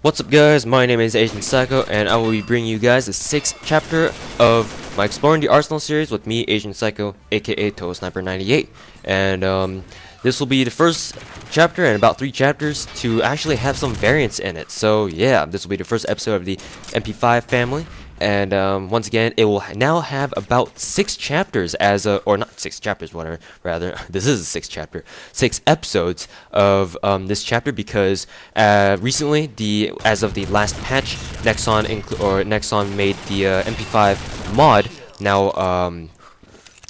What's up guys, my name is Asian Psycho and I will be bringing you guys the 6th chapter of my Exploring the Arsenal series with me, Asian Psycho, aka Toe Sniper 98. And this will be the first chapter and about 3 chapters to actually have some variants in it. So yeah, this will be the first episode of the MP5 family. And once again, it will now have about 6 chapters or not 6 chapters, whatever, rather, this is a 6th chapter, 6 episodes of this chapter because recently, as of the last patch, Nexon made the MP5 mod now,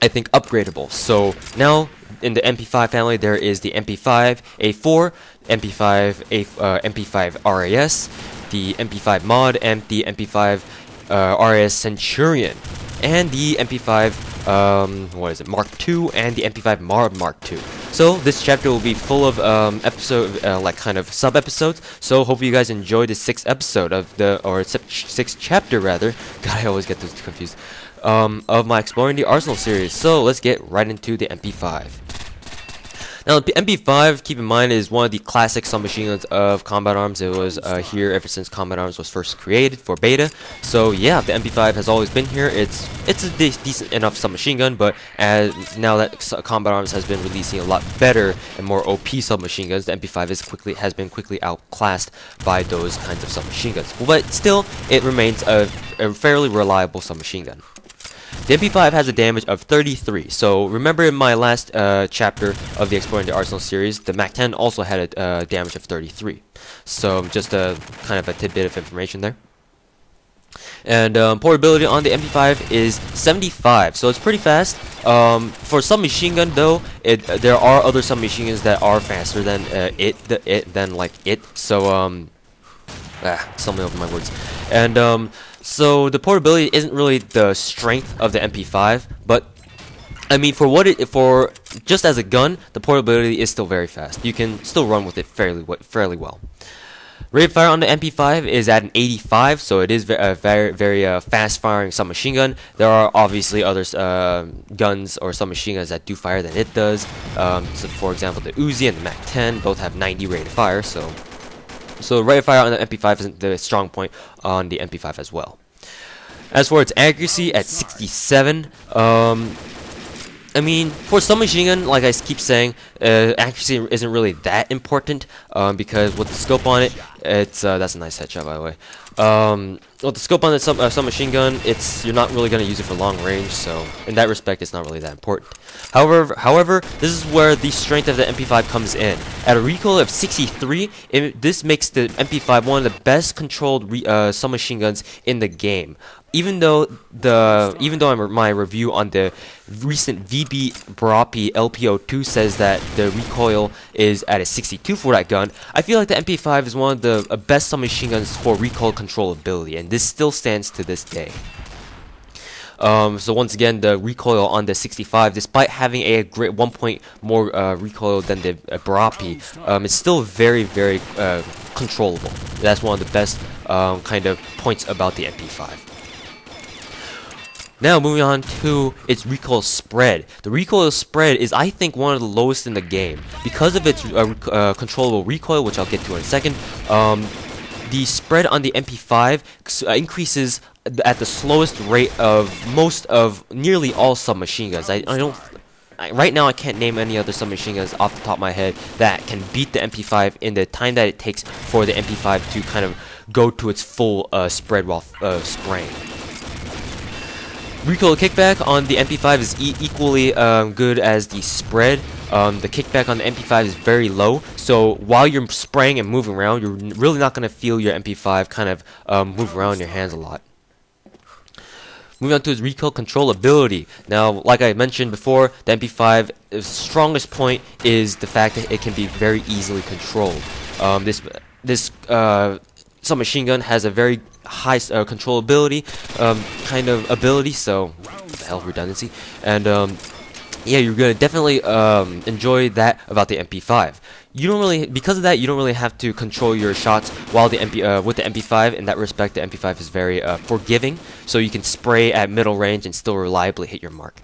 I think, upgradable. So now, in the MP5 family, there is the MP5A4, MP5 RAS, the MP5 mod, and the MP5 RAS Centurion, and the MP5 Mark II, and the MP5 Mark II. So this chapter will be full of kind of sub episodes. So hopefully you guys enjoy the 6th episode of or 6th chapter rather. God, I always get those confused. Of my Exploring the Arsenal series. So let's get right into the MP5. Now, the MP5, keep in mind, is one of the classic submachine guns of Combat Arms. It was here ever since Combat Arms was first created for beta. So yeah, the MP5 has always been here. It's a decent enough submachine gun, but now that Combat Arms has been releasing a lot better and more OP submachine guns, the MP5 has been quickly outclassed by those kinds of submachine guns. But still, it remains a fairly reliable submachine gun. The MP5 has a damage of 33, so remember in my last chapter of the Exploring the Arsenal series, the MAC-10 also had a damage of 33. So just a kind of a tidbit of information there. And portability on the MP5 is 75, so it's pretty fast. For submachine gun though, there are other submachine guns that are faster than it. So stumbling over my words. And so the portability isn't really the strength of the MP5, but I mean for just as a gun, the portability is still very fast. You can still run with it fairly well. Rate of fire on the MP5 is at an 85, so it is a very fast firing submachine gun. There are obviously other guns or submachine guns that do fire than it does. So for example, the Uzi and the MAC-10 both have 90 rate of fire, so rate of fire on the MP5 isn't the strong point on the MP5 as well. As for its accuracy at 67, I mean, for submachine gun, like I keep saying, accuracy isn't really that important because with the scope on it, that's a nice headshot by the way. With the scope on the submachine gun, you're not really going to use it for long range, so in that respect, it's not really that important. However, this is where the strength of the MP5 comes in. At a recoil of 63, this makes the MP5 one of the best controlled submachine guns in the game. Even though my review on the recent VB Blargh LPO2 says that the recoil is at a 62 for that gun, I feel like the MP5 is one of the best submachine guns for recoil controllability, and this still stands to this day. So once again, the recoil on the 65, despite having a great 1 point more recoil than the Blargh, it's still very controllable. That's one of the best kind of points about the MP5. Now moving on to its recoil spread. The recoil spread is, I think, one of the lowest in the game. Because of its controllable recoil, which I'll get to in a second, the spread on the MP5 increases at the slowest rate of nearly all submachine guns. Right now I can't name any other submachine guns off the top of my head that can beat the MP5 in the time that it takes for the MP5 to kind of go to its full spread while spraying. Recoil kickback on the MP5 is equally good as the spread. The kickback on the MP5 is very low, so while you're spraying and moving around, you're really not going to feel your MP5 kind of move around in your hands a lot. Moving on to its recoil controllability. Now, like I mentioned before, the MP5's strongest point is the fact that it can be very easily controlled. This submachine gun has a very high controllability kind of ability, so what the hell, redundancy, and yeah, you're gonna definitely enjoy that about the MP5. Because of that, you don't really have to control your shots while with the MP5. In that respect, the MP5 is very forgiving, so you can spray at middle range and still reliably hit your mark.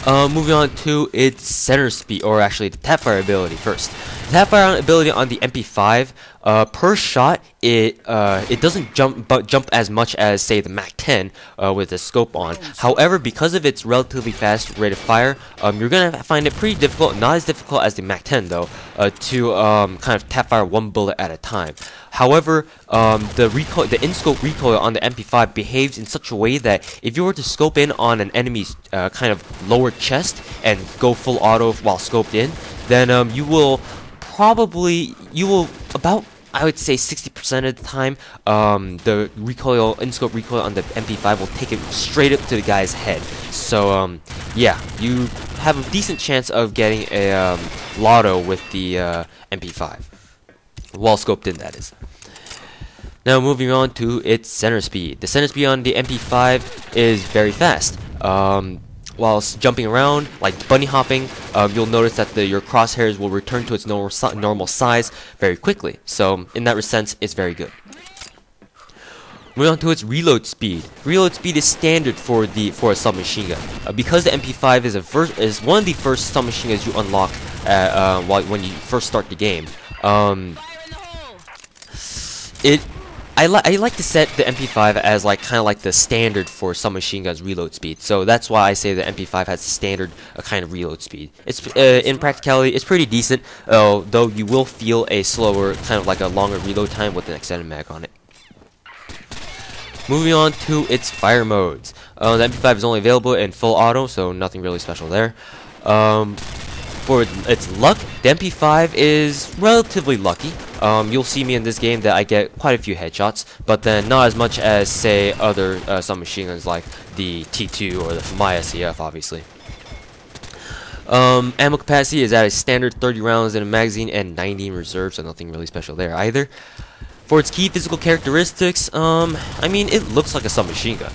Moving on to its center speed, or actually the Tapfire ability first. The Tapfire ability on the MP5, per shot, it doesn't jump as much as, say, the Mac 10 with the scope on. However, because of its relatively fast rate of fire, you're gonna find it pretty difficult, not as difficult as the Mac 10 though, to kind of Tapfire one bullet at a time. However, the in-scope recoil on the MP5 behaves in such a way that if you were to scope in on an enemy's kind of lower chest and go full auto while scoped in, then you will about, I would say 60% of the time, the recoil, in-scope recoil on the MP5 will take it straight up to the guy's head. So yeah, you have a decent chance of getting a lotto with the MP5. While scoped in, that is. Now moving on to its center speed. The center speed on the MP5 is very fast. Whilst jumping around, like bunny hopping, you'll notice that your crosshairs will return to its normal size very quickly. So in that sense, it's very good. Moving on to its reload speed. Reload speed is standard for a submachine gun. Because the MP5 is one of the first submachine guns you unlock when you first start the game. I like to set the MP5 as kind of like the standard for submachine guns reload speed. So that's why I say the MP5 has a standard kind of reload speed. It's in practicality, it's pretty decent, though you will feel a slower, kind of like a longer reload time with an extended mag on it. Moving on to its fire modes. The MP5 is only available in full auto, so nothing really special there. For its luck, the MP5 is relatively lucky. You'll see me in this game that I get quite a few headshots, but then not as much as, say, other submachine guns like the T2 or the FAMI SCF, obviously. Ammo capacity is at a standard 30 rounds in a magazine and 90 in reserve, so nothing really special there either. For its key physical characteristics, I mean, it looks like a submachine gun.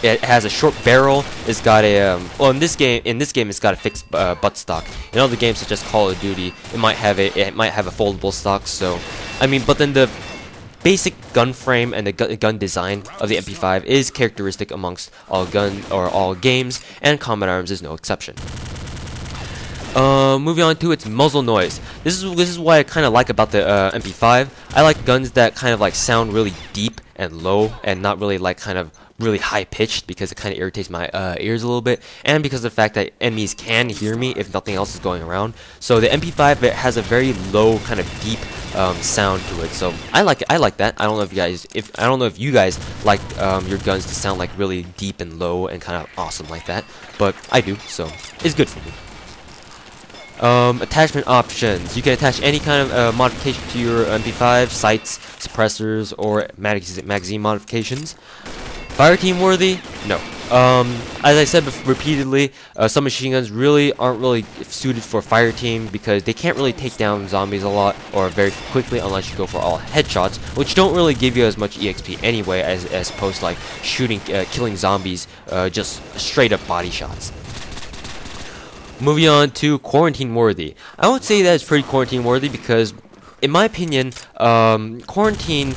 It has a short barrel. It's got a well, in this game it's got a fixed buttstock. In other games such as Call of Duty, it might have a foldable stock. So, I mean, but then the basic gun frame and the gun design of the MP5 is characteristic amongst all games, and Combat Arms is no exception. Moving on to its muzzle noise. This is what I kind of like about the MP5. I like guns that kind of like sound really deep and low, and not really like kind of really high pitched, because it kind of irritates my ears a little bit, and because of the fact that enemies can hear me if nothing else is going around. So the MP5, it has a very low kind of deep sound to it. So I like it. I like that. I don't know if you guys like your guns to sound like really deep and low and kind of awesome like that, but I do. So it's good for me. Attachment options. You can attach any kind of modification to your MP5, sights, suppressors, or magazine modifications. Fireteam worthy? No. As I said repeatedly, submachine guns really aren't really suited for fireteam because they can't really take down zombies a lot or very quickly unless you go for all headshots, which don't really give you as much EXP anyway as opposed to like killing zombies just straight up body shots. Moving on to quarantine worthy. I would say that it's pretty quarantine worthy because, in my opinion, quarantine,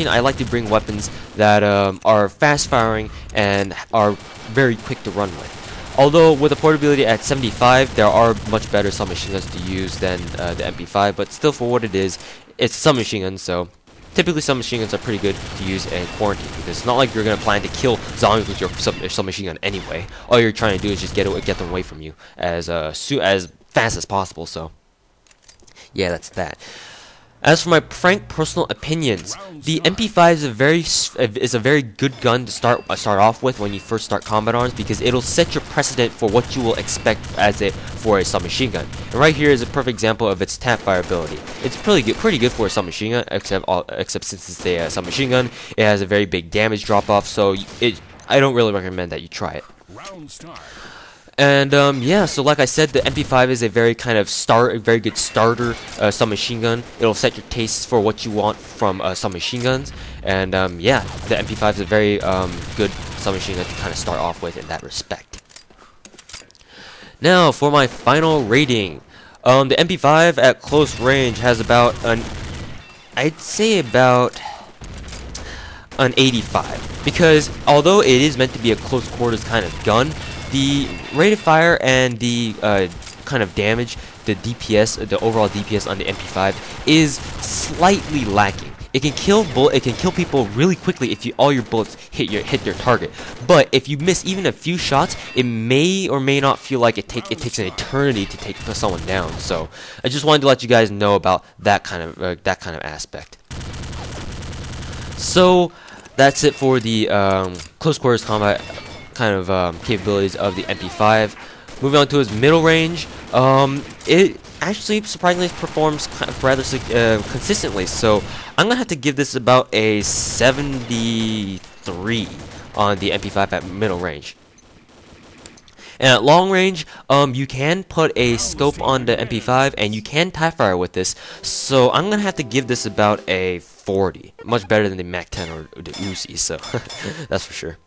I like to bring weapons that are fast firing and are very quick to run with. Although with the portability at 75, there are much better submachine guns to use than the MP5, but still for what it is, it's a submachine gun, so typically submachine guns are pretty good to use in quarantine because it's not like you're going to plan to kill zombies with your submachine gun anyway. All you're trying to do is just get them away from you as fast as possible, so yeah, that's that. As for my frank personal opinions, the MP5 is a very good gun to start off with when you first start Combat Arms because it'll set your precedent for what you will expect for a submachine gun. And right here is a perfect example of its Tapfire ability. It's pretty good for a submachine gun, except since it's a submachine gun, it has a very big damage drop off. So I don't really recommend that you try it. And yeah, so like I said, the MP5 is a very good starter submachine gun. It'll set your tastes for what you want from submachine guns, and yeah, the MP5 is a very good submachine gun to kind of start off with in that respect. Now for my final rating, the MP5 at close range has about I'd say about an 85, because although it is meant to be a close quarters kind of gun, the rate of fire and the kind of damage the DPS, the overall DPS on the MP5 is slightly lacking. It can kill people really quickly if all your bullets hit your target. But if you miss even a few shots, it may or may not feel like it takes an eternity to take someone down. So I just wanted to let you guys know about that kind of aspect. So that's it for the close quarters combat kind of capabilities of the MP5. Moving on to its middle range, it actually surprisingly performs kind of rather consistently. So I'm gonna have to give this about a 73 on the MP5 at middle range. And at long range, you can put a scope on the MP5 and you can Tapfire with this. So I'm gonna have to give this about a 40, much better than the MAC-10 or the Uzi. So that's for sure.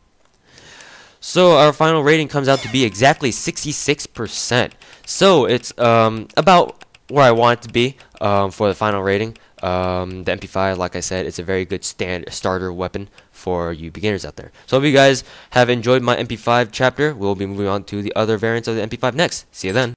So our final rating comes out to be exactly 66%. So it's about where I want it to be for the final rating. The MP5, like I said, it's a very good starter weapon for you beginners out there. So hope you guys have enjoyed my MP5 chapter. We'll be moving on to the other variants of the MP5 next. See you then.